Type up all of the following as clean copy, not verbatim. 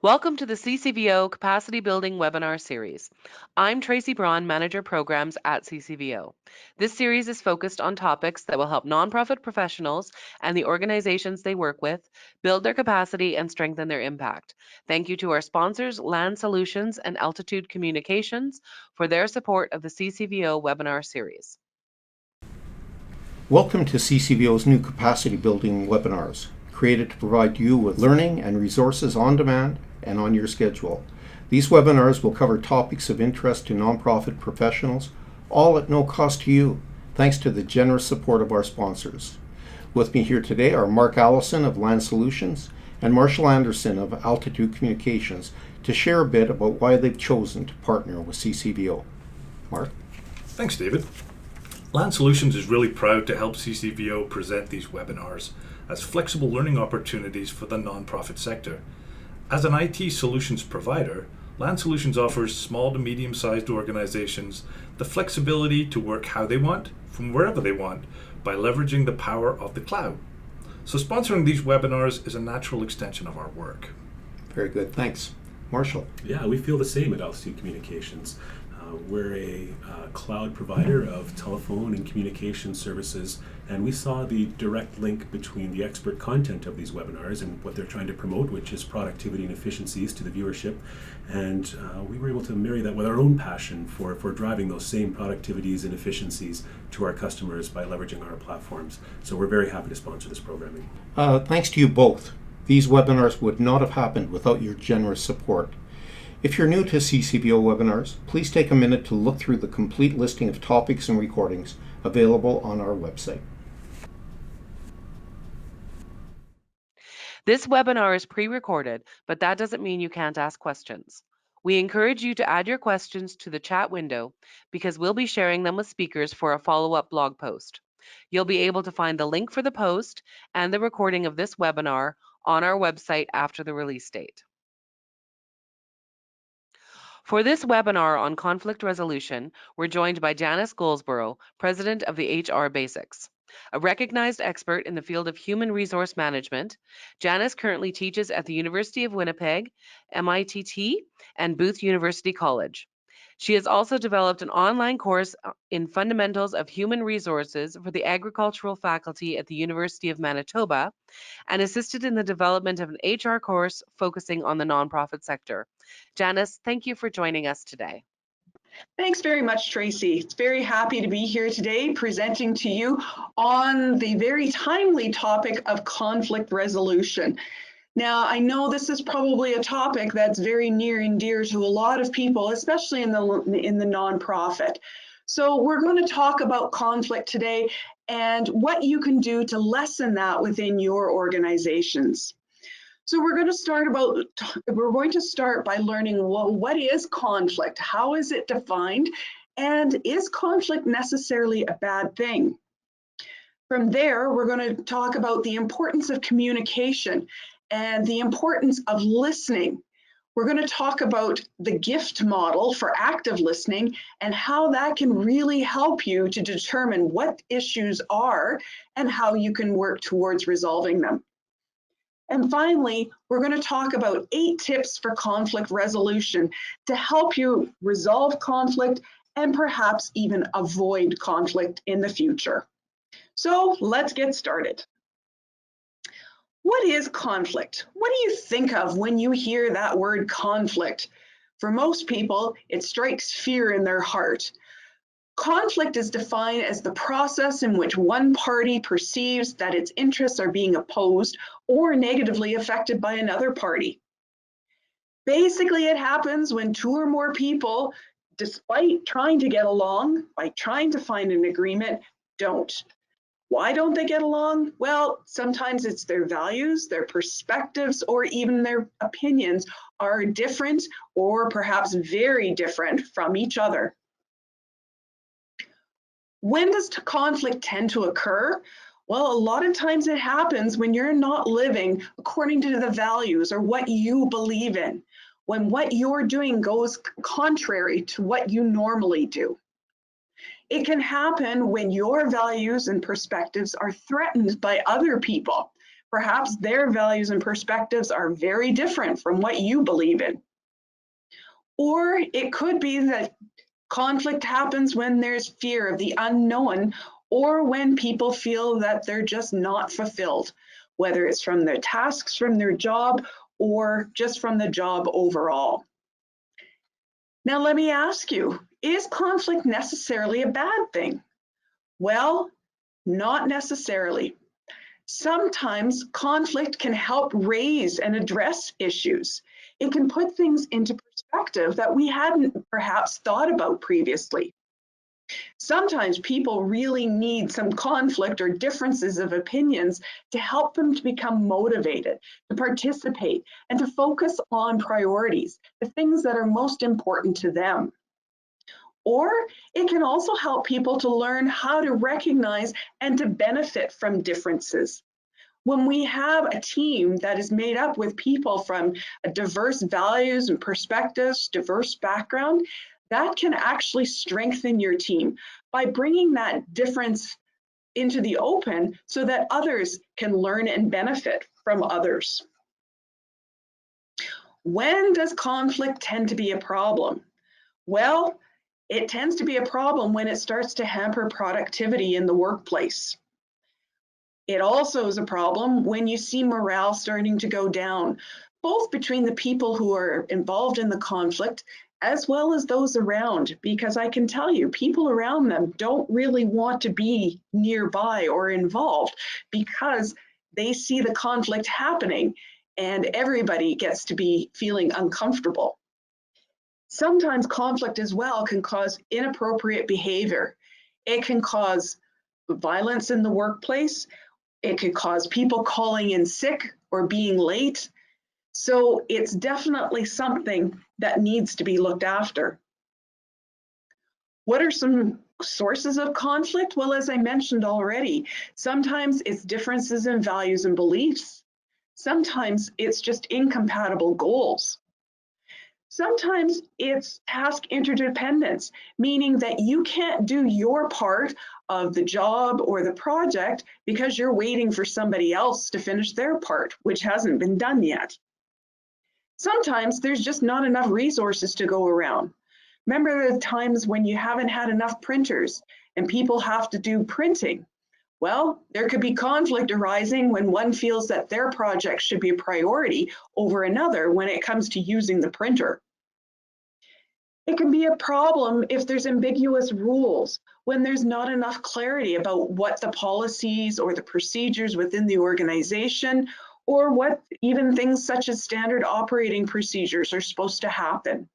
Welcome to the CCVO Capacity Building Webinar Series. I'm Tracy Braun, Manager Programs at CCVO. This series is focused on topics that will help nonprofit professionals and the organizations they work with build their capacity and strengthen their impact. Thank you to our sponsors, Land Solutions and Altitude Communications, for their support of the CCVO webinar series. Welcome to CCVO's new capacity building webinars, created to provide you with learning and resources on demand and on your schedule. These webinars will cover topics of interest to nonprofit professionals, all at no cost to you, thanks to the generous support of our sponsors. With me here today are Mark Allison of Land Solutions and Marshall Anderson of Altitude Communications to share a bit about why they've chosen to partner with CCVO. Mark? Thanks, David. Land Solutions is really proud to help CCVO present these webinars as flexible learning opportunities for the nonprofit sector. As an IT solutions provider, Land Solutions offers small to medium-sized organizations the flexibility to work how they want, from wherever they want, by leveraging the power of the cloud. So sponsoring these webinars is a natural extension of our work. Very good, thanks. Marshall? Yeah, we feel the same at Altitude Communications. We're a cloud provider of telephone and communication services, and we saw the direct link between the expert content of these webinars and what they're trying to promote, which is productivity and efficiencies to the viewership. And we were able to marry that with our own passion for driving those same productivities and efficiencies to our customers by leveraging our platforms. So we're very happy to sponsor this programming. Thanks to you both. These webinars would not have happened without your generous support. If you're new to CCVO webinars, please take a minute to look through the complete listing of topics and recordings available on our website. This webinar is pre-recorded, but that doesn't mean you can't ask questions. We encourage you to add your questions to the chat window because we'll be sharing them with speakers for a follow-up blog post. You'll be able to find the link for the post and the recording of this webinar on our website after the release date. For this webinar on conflict resolution, we're joined by Janice Goldsborough, President of the HR Basics. A recognized expert in the field of human resource management, Janice currently teaches at the University of Winnipeg, MITT, and Booth University College. She has also developed an online course in fundamentals of human resources for the agricultural faculty at the University of Manitoba and assisted in the development of an HR course focusing on the nonprofit sector. Janice, thank you for joining us today. Thanks very much, Tracy. It's very happy to be here today presenting to you on the very timely topic of conflict resolution. Now, I know this is probably a topic that's very near and dear to a lot of people, especially in the nonprofit. So we're going to talk about conflict today and what you can do to lessen that within your organizations. So we're going to start by learning, well, what is conflict? How is it defined? And is conflict necessarily a bad thing? From there, we're going to talk about the importance of communication and the importance of listening. We're going to talk about the GIFT model for active listening and how that can really help you to determine what issues are and how you can work towards resolving them. And finally, we're going to talk about 8 tips for conflict resolution to help you resolve conflict and perhaps even avoid conflict in the future. So let's get started. What is conflict? What do you think of when you hear that word conflict? For most people, it strikes fear in their heart. Conflict is defined as the process in which one party perceives that its interests are being opposed or negatively affected by another party. Basically, it happens when 2 or more people, despite trying to get along, by trying to find an agreement, don't. Why don't they get along? Well, sometimes it's their values, their perspectives, or even their opinions are different or perhaps very different from each other. When does conflict tend to occur? Well, a lot of times it happens when you're not living according to the values or what you believe in, when what you're doing goes contrary to what you normally do. It can happen when your values and perspectives are threatened by other people, Perhaps their values and perspectives are very different from what you believe in. Or it could be that conflict happens when there's fear of the unknown, or when people feel that they're just not fulfilled, whether it's from their tasks, from their job, or just from the job overall. Now, let me ask you, is conflict necessarily a bad thing? Well, not necessarily. Sometimes conflict can help raise and address issues. It can put things into perspective that we hadn't perhaps thought about previously. Sometimes people really need some conflict or differences of opinions to help them to become motivated, to participate, and to focus on priorities, the things that are most important to them. Or it can also help people to learn how to recognize and to benefit from differences. When we have a team that is made up with people from diverse values and perspectives, diverse background, that can actually strengthen your team by bringing that difference into the open so that others can learn and benefit from others. When does conflict tend to be a problem? Well, it tends to be a problem when it starts to hamper productivity in the workplace. It also is a problem when you see morale starting to go down, both between the people who are involved in the conflict as well as those around, because I can tell you, people around them don't really want to be nearby or involved because they see the conflict happening and everybody gets to be feeling uncomfortable. Sometimes conflict as well can cause inappropriate behavior. It can cause violence in the workplace. It could cause people calling in sick or being late. So it's definitely something that needs to be looked after. What are some sources of conflict? Well, as I mentioned already, sometimes it's differences in values and beliefs. Sometimes it's just incompatible goals. Sometimes it's task interdependence, meaning that you can't do your part of the job or the project because you're waiting for somebody else to finish their part, which hasn't been done yet. Sometimes there's just not enough resources to go around. Remember the times when you haven't had enough printers and people have to do printing? Well, there could be conflict arising when one feels that their project should be a priority over another when it comes to using the printer. It can be a problem if there's ambiguous rules, when there's not enough clarity about what the policies or the procedures within the organization, or what even things such as standard operating procedures are supposed to happen.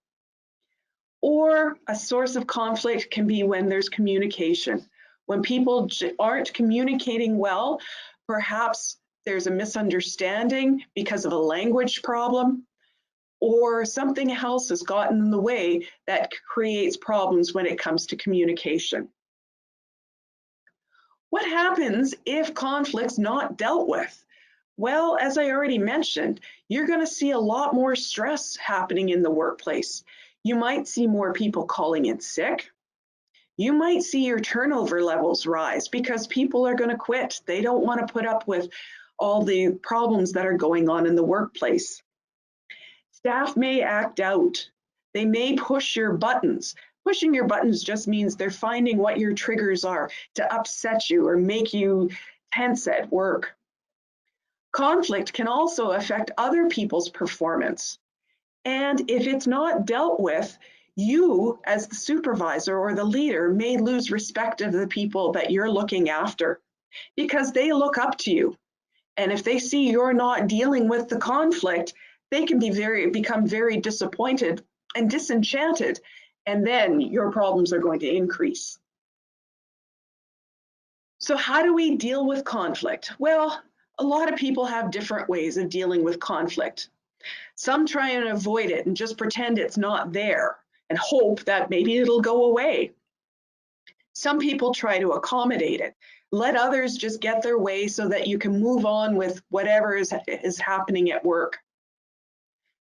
Or a source of conflict can be when there's communication. When people aren't communicating well, perhaps there's a misunderstanding because of a language problem, or something else has gotten in the way that creates problems when it comes to communication. What happens if conflict's not dealt with? Well, as I already mentioned, you're going to see a lot more stress happening in the workplace. You might see more people calling in sick. You might see your turnover levels rise because people are going to quit. They don't want to put up with all the problems that are going on in the workplace. Staff may act out. They may push your buttons. Pushing your buttons just means they're finding what your triggers are to upset you or make you tense at work. Conflict can also affect other people's performance. And if it's not dealt with, you as the supervisor or the leader may lose respect of the people that you're looking after because they look up to you. And if they see you're not dealing with the conflict, they can become very disappointed and disenchanted, and then your problems are going to increase. So how do we deal with conflict? Well, a lot of people have different ways of dealing with conflict. Some try and avoid it and just pretend it's not there and hope that maybe it'll go away. Some people try to accommodate it. Let others just get their way so that you can move on with whatever is happening at work.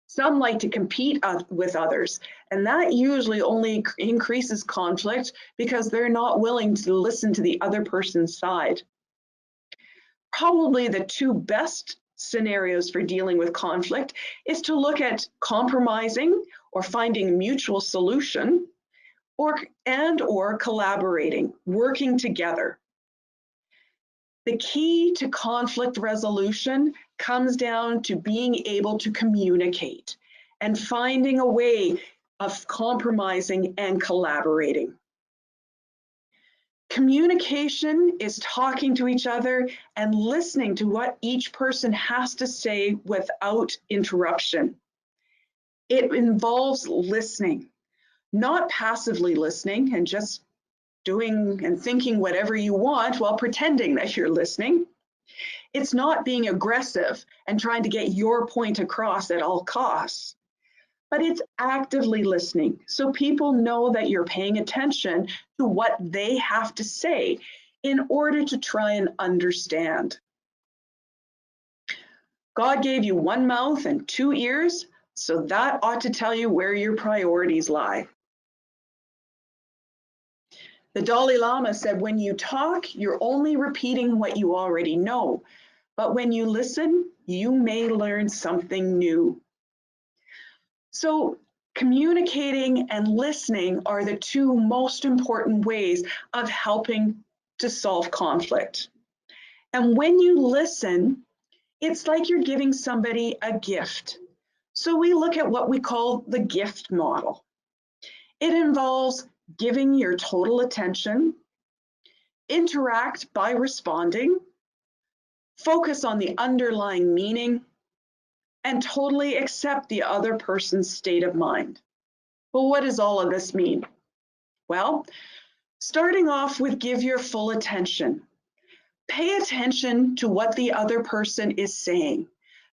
Some like to compete with others, and that usually only increases conflict because they're not willing to listen to the other person's side. Probably the two best scenarios for dealing with conflict is to look at compromising or finding a mutual solution, or collaborating, working together. The key to conflict resolution comes down to being able to communicate and finding a way of compromising and collaborating. Communication is talking to each other and listening to what each person has to say without interruption. It involves listening, not passively listening and just doing and thinking whatever you want while pretending that you're listening. It's not being aggressive and trying to get your point across at all costs, but it's actively listening so people know that you're paying attention to what they have to say in order to try and understand. God gave you one mouth and two ears, so that ought to tell you where your priorities lie. The Dalai Lama said, when you talk, you're only repeating what you already know, but when you listen, you may learn something new. So communicating and listening are the two most important ways of helping to solve conflict. And when you listen, it's like you're giving somebody a gift. So we look at what we call the gift model. It involves giving your total attention, interact by responding, focus on the underlying meaning, and totally accept the other person's state of mind. Well, what does all of this mean? Well, starting off with give your full attention. Pay attention to what the other person is saying.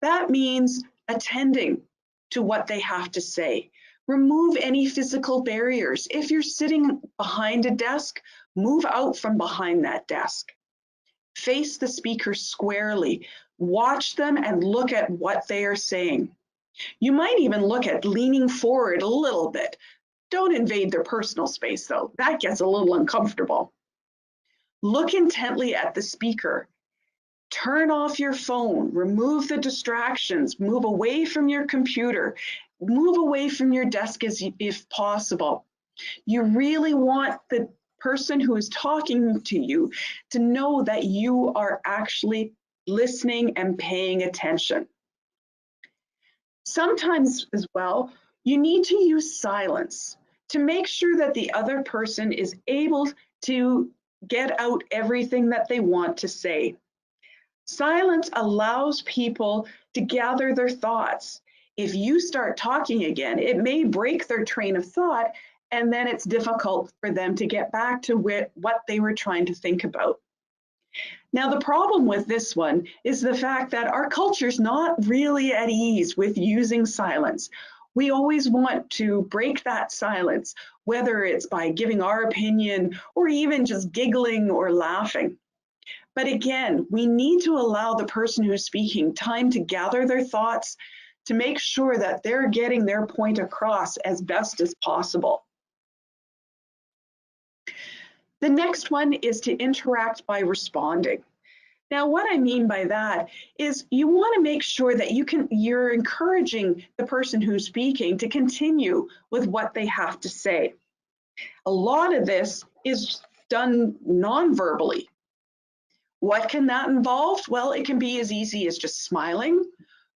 That means attending to what they have to say. Remove any physical barriers. If you're sitting behind a desk, move out from behind that desk. Face the speaker squarely. Watch them and look at what they are saying. You might even look at leaning forward a little bit. Don't invade their personal space, though. That gets a little uncomfortable. Look intently at the speaker. Turn off your phone. Remove the distractions. Move away from your computer. Move away from your desk if possible. You really want the person who is talking to you to know that you are actually listening and paying attention. Sometimes as well, you need to use silence to make sure that the other person is able to get out everything that they want to say. Silence allows people to gather their thoughts. If you start talking again, it may break their train of thought, and then it's difficult for them to get back to what they were trying to think about. Now, the problem with this one is the fact that our culture is not really at ease with using silence. We always want to break that silence, whether it's by giving our opinion or even just giggling or laughing. But again, we need to allow the person who's speaking time to gather their thoughts to make sure that they're getting their point across as best as possible. The next one is to interact by responding. Now, what I mean by that is you want to make sure that you're encouraging the person who's speaking to continue with what they have to say. A lot of this is done non-verbally. What can that involve? Well, it can be as easy as just smiling,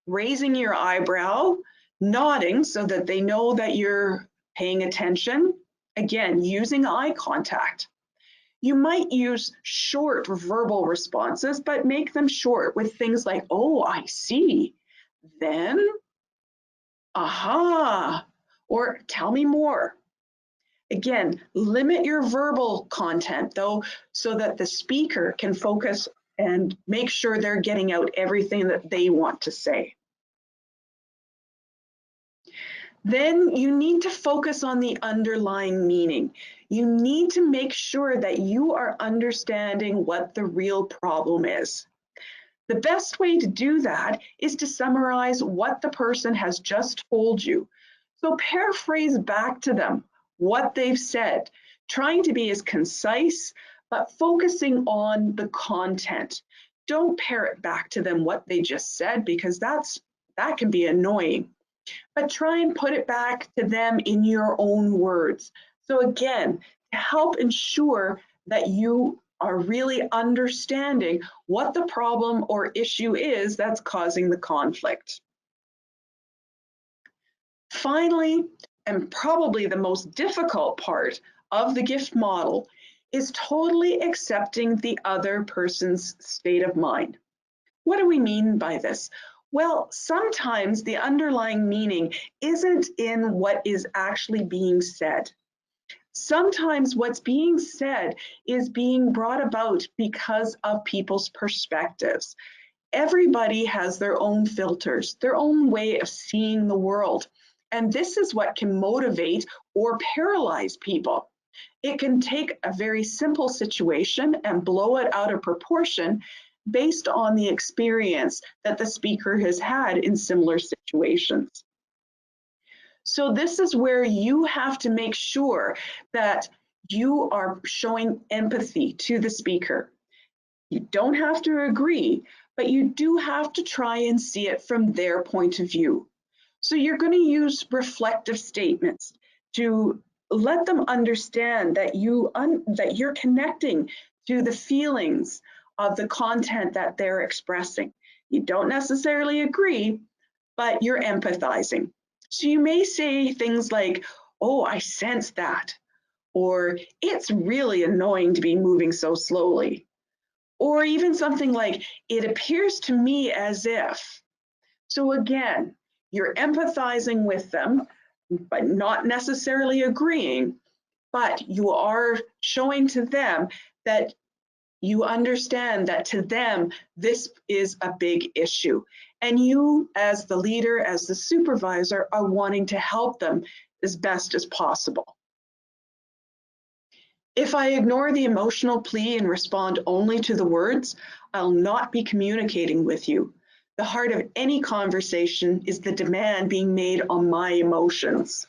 raising your eyebrow, nodding so that they know that you're paying attention. Again, using eye contact. You might use short verbal responses, but make them short with things like, oh, I see, then, aha, or tell me more. Again, limit your verbal content, though, so that the speaker can focus and make sure they're getting out everything that they want to say. Then you need to focus on the underlying meaning. You need to make sure that you are understanding what the real problem is. The best way to do that is to summarize what the person has just told you. So paraphrase back to them what they've said, trying to be as concise, but focusing on the content. Don't parrot back to them what they just said, because that can be annoying. But try and put it back to them in your own words. So again, to help ensure that you are really understanding what the problem or issue is that's causing the conflict. Finally, and probably the most difficult part of the gift model, is totally accepting the other person's state of mind. What do we mean by this? Well, sometimes the underlying meaning isn't in what is actually being said. Sometimes what's being said is being brought about because of people's perspectives. Everybody has their own filters, their own way of seeing the world. And this is what can motivate or paralyze people. It can take a very simple situation and blow it out of proportion based on the experience that the speaker has had in similar situations. So this is where you have to make sure that you are showing empathy to the speaker. You don't have to agree, but you do have to try and see it from their point of view. So you're going to use reflective statements to let them understand that you're connecting to the feelings of the content that they're expressing. You don't necessarily agree, but you're empathizing. So you may say things like, "Oh, I sense that," or "It's really annoying to be moving so slowly," or even something like, "It appears to me as if." So again, you're empathizing with them, but not necessarily agreeing, but you are showing to them that you understand that to them, this is a big issue. And you, as the leader, as the supervisor, are wanting to help them as best as possible. If I ignore the emotional plea and respond only to the words, I'll not be communicating with you. The heart of any conversation is the demand being made on my emotions.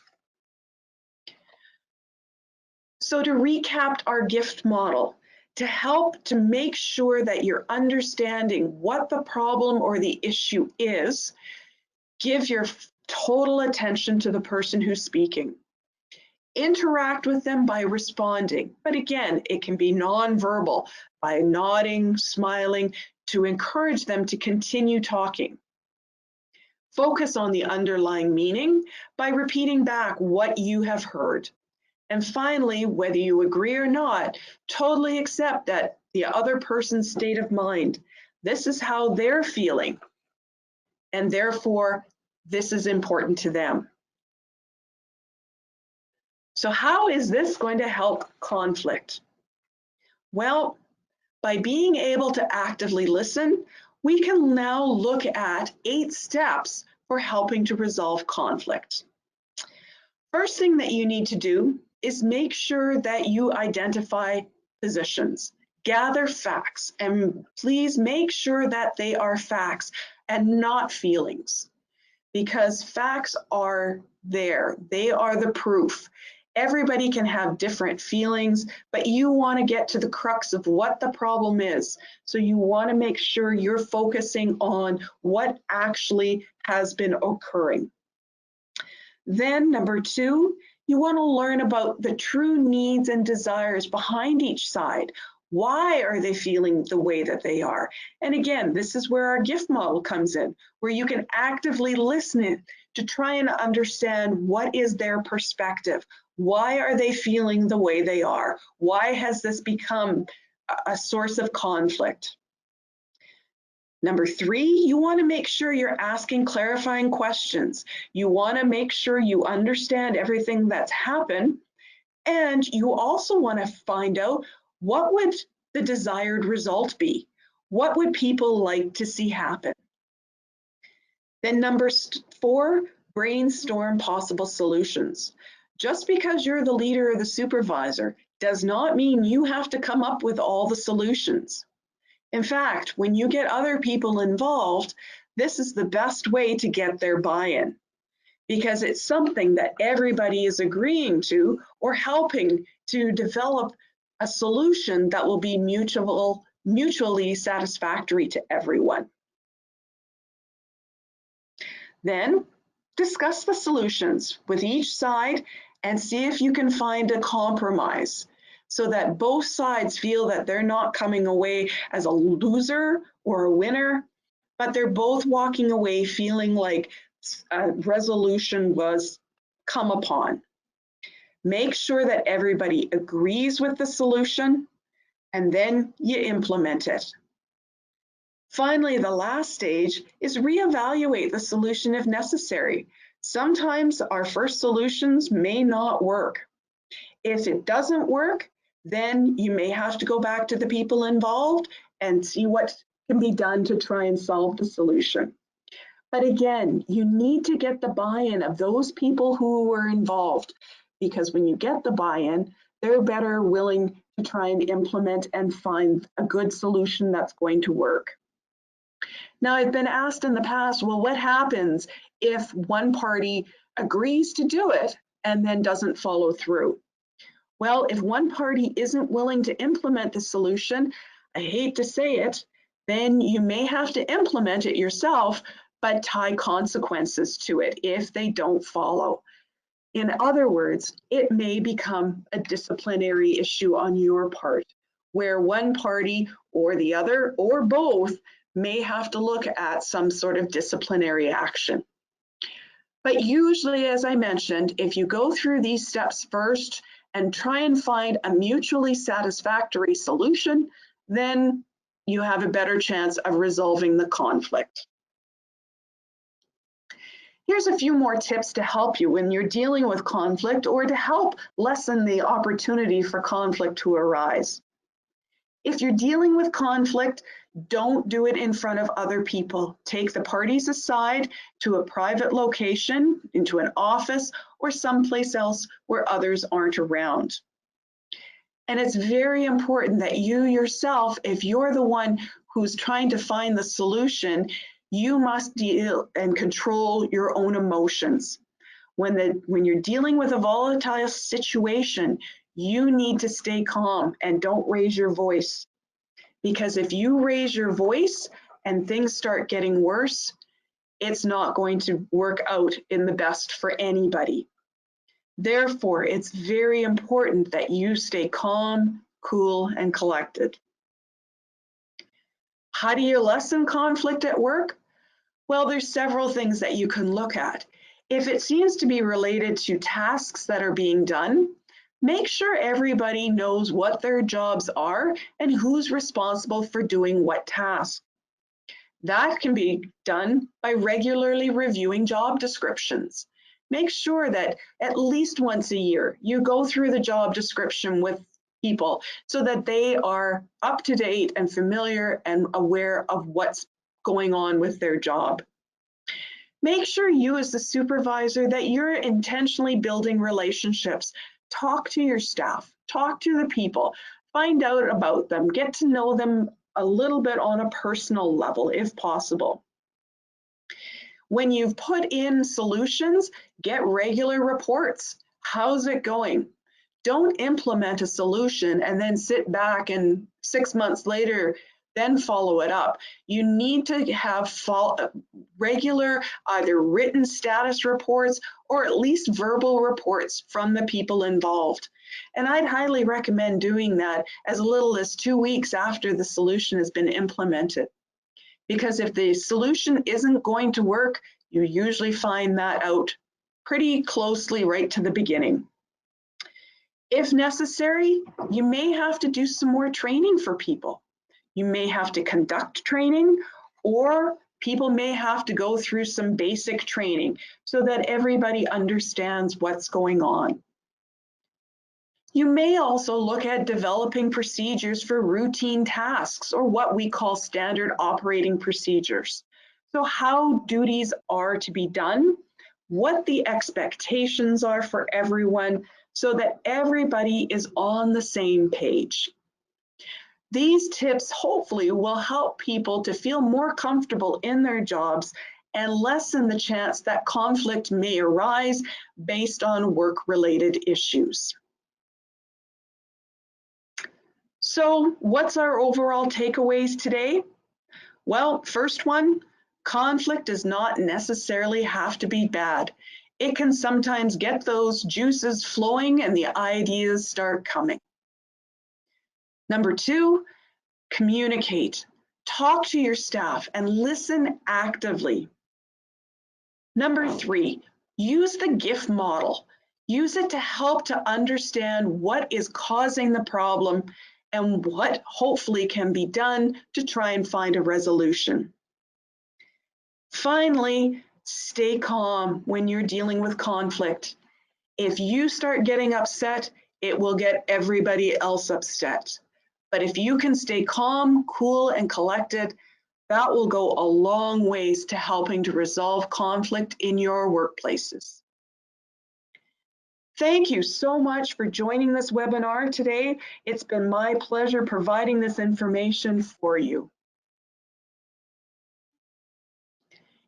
So to recap our gift model, to help to make sure that you're understanding what the problem or the issue is, give your total attention to the person who's speaking. Interact with them by responding, but again, it can be nonverbal, by nodding, smiling, to encourage them to continue talking. Focus on the underlying meaning by repeating back what you have heard. And finally, whether you agree or not, totally accept that the other person's state of mind. This is how they're feeling, and therefore, this is important to them. So how is this going to help conflict? Well, by being able to actively listen, we can now look at 8 steps for helping to resolve conflict. First thing that you need to do is make sure that you identify positions, gather facts, and please make sure that they are facts and not feelings, because facts are there. They are the proof. Everybody can have different feelings, but you want to get to the crux of what the problem is. So you want to make sure you're focusing on what actually has been occurring. Then number 2, you want to learn about the true needs and desires behind each side. Why are they feeling the way that they are? And again, this is where our gift model comes in, where you can actively listen to try and understand what is their perspective. Why are they feeling the way they are? Why has this become a source of conflict? Number 3, you want to make sure you're asking clarifying questions. You want to make sure you understand everything that's happened, and you also want to find out, what would the desired result be? What would people like to see happen? Then number 4, brainstorm possible solutions. Just because you're the leader or the supervisor does not mean you have to come up with all the solutions. In fact, when you get other people involved, this is the best way to get their buy-in, because it's something that everybody is agreeing to or helping to develop a solution that will be mutually satisfactory to everyone. Then discuss the solutions with each side and see if you can find a compromise so that both sides feel that they're not coming away as a loser or a winner, but they're both walking away feeling like a resolution was come upon. Make sure that everybody agrees with the solution and then you implement it. Finally, the last stage is reevaluate the solution if necessary. Sometimes our first solutions may not work. If it doesn't work, then you may have to go back to the people involved and see what can be done to try and solve the solution. But again, you need to get the buy-in of those people who were involved, because when you get the buy-in, they're better willing to try and implement and find a good solution that's going to work. Now, I've been asked in the past, well, what happens if one party agrees to do it and then doesn't follow through? Well, if one party isn't willing to implement the solution, I hate to say it, then you may have to implement it yourself, but tie consequences to it if they don't follow. In other words, it may become a disciplinary issue on your part, where one party or the other or both may have to look at some sort of disciplinary action. But usually, as I mentioned, if you go through these steps first and try and find a mutually satisfactory solution, then you have a better chance of resolving the conflict. Here's a few more tips to help you when you're dealing with conflict or to help lessen the opportunity for conflict to arise. If you're dealing with conflict, don't do it in front of other people. Take the parties aside to a private location, into an office, or someplace else where others aren't around. And it's very important that you yourself, if you're the one who's trying to find the solution, you must deal and control your own emotions. When you're dealing with a volatile situation, you need to stay calm and don't raise your voice. Because if you raise your voice and things start getting worse, it's not going to work out in the best for anybody. Therefore, it's very important that you stay calm, cool, and collected. How do you lessen conflict at work? Well, there's several things that you can look at. If it seems to be related to tasks that are being done, make sure everybody knows what their jobs are and who's responsible for doing what task. That can be done by regularly reviewing job descriptions. Make sure that at least once a year you go through the job description with people so that they are up to date and familiar and aware of what's going on with their job. Make sure you as the supervisor that you're intentionally building relationships. Talk to your staff, talk to the people, find out about them, get to know them a little bit on a personal level if possible. When you've put in solutions, get regular reports. How's it going? Don't implement a solution and then sit back and 6 months later then follow it up. You need to have regular either written status reports or at least verbal reports from the people involved. And I'd highly recommend doing that as little as 2 weeks after the solution has been implemented. Because if the solution isn't going to work, you usually find that out pretty closely right to the beginning. If necessary, you may have to do some more training for people. You may have to conduct training, or people may have to go through some basic training so that everybody understands what's going on. You may also look at developing procedures for routine tasks, or what we call standard operating procedures. So how duties are to be done, what the expectations are for everyone, so that everybody is on the same page. These tips hopefully will help people to feel more comfortable in their jobs and lessen the chance that conflict may arise based on work-related issues. So what's our overall takeaways today? Well, first one, conflict does not necessarily have to be bad. It can sometimes get those juices flowing and the ideas start coming. Number two, communicate. Talk to your staff and listen actively. Number three, use the GIF model. Use it to help to understand what is causing the problem and what hopefully can be done to try and find a resolution. Finally, stay calm when you're dealing with conflict. If you start getting upset, it will get everybody else upset. But if you can stay calm, cool, and collected, that will go a long ways to helping to resolve conflict in your workplaces. Thank you so much for joining this webinar today. It's been my pleasure providing this information for you.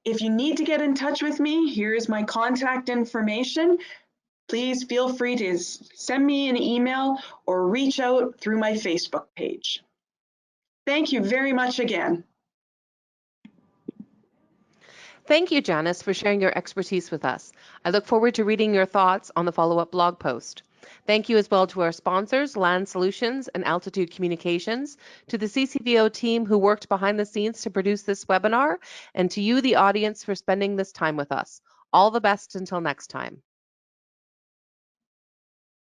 If you need to get in touch with me, here is my contact information. Please feel free to send me an email or reach out through my Facebook page. Thank you very much again. Thank you, Janice, for sharing your expertise with us. I look forward to reading your thoughts on the follow-up blog post. Thank you as well to our sponsors, Land Solutions and Altitude Communications, to the CCVO team who worked behind the scenes to produce this webinar, and to you, the audience, for spending this time with us. All the best until next time.